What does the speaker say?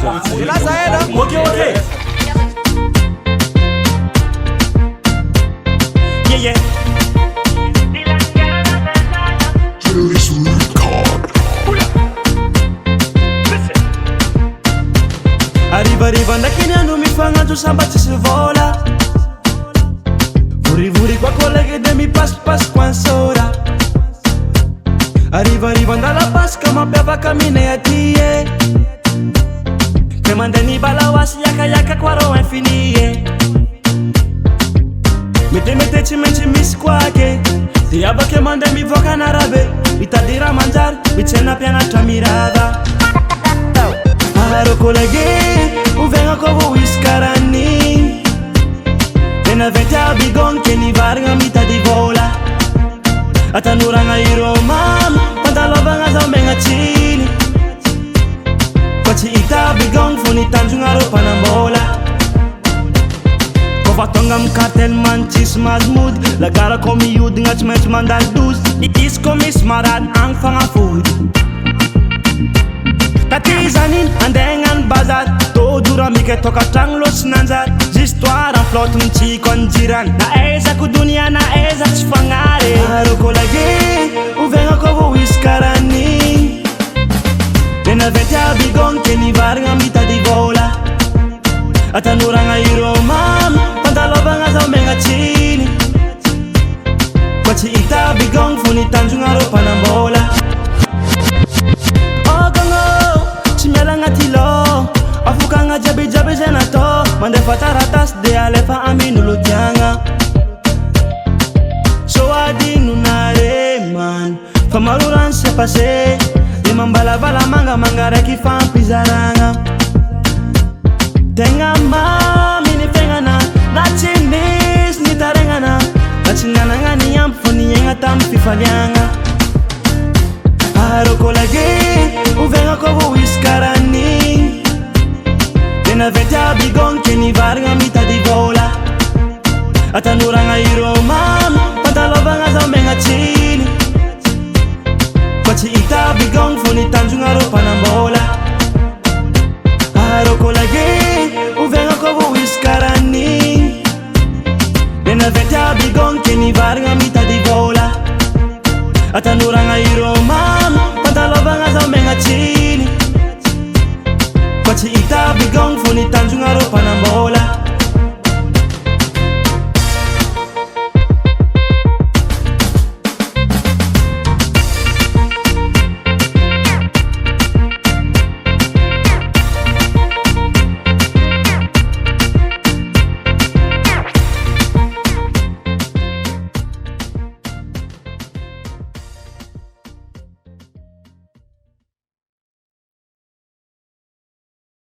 Okay. Yeah. Arriva ndakini ando mifangajo samba tsy sy vola. Vurivuri kwa kolege de mi passe kwansora. Arriva ndala paska mapiavaka mine atie. Ke mandeni balawasi yaka kwa roho infinie. Mete chimenchi misi kwake. Diaba ke mande mi voka na rabe. Itadira manjar, michena piana tamirada. Haro kolege, uvenga kovo wiskarani. Tena venta bigon ke ni varga mita di vola. Atanuranga iromam, pantalobanga zamenga chini. Kwachi ita bigon funi tanjunga ropa na mola. Kovatonga mkartel manchis mazmood. Lagara komi yud ngachment mandal dus. Itis komi smaran ang fanga food. Tatizanin andengan bazar. To dura mike toka tang los nanzar. Histoire en flotte mchi kon jiran. Na eza kudunia na eza chfangare. Haro kolage uvenga kovo wiskarani. Tena venta bigon ke ni varga mita di vola. Atanuranga iromam, pantalobanga zamenga chini. Kwachi ita bigon funi tanjunga ropa na mola. Chimelanga tilo, afukanga jabi jenato. Mande fataratas de alefa aminulu janga. So adi nunare man, famaluran se pase. Imambala bala manga reki fan pizaranga. Tenga mami ni pengana, na chinis ni tarengana. Na chingana ngani yamfuni yenga tampi falianga. Haro kolage, uvenga kovo wiskarani. Tena venta bigon ke ni varga mita di vola. Atanuranga iromam, pantalobanga zamenga chini. Kwachi ita bigon funi tanjunga ropa na mola. Haro kolage, uvenga kovo wiskarani. Tena venta bigon ke ni varga mita di vola. Atanuranga iromam, pantalobanga zamenga chini. Kwachi ita bigon funi tanjunga ropa na mola.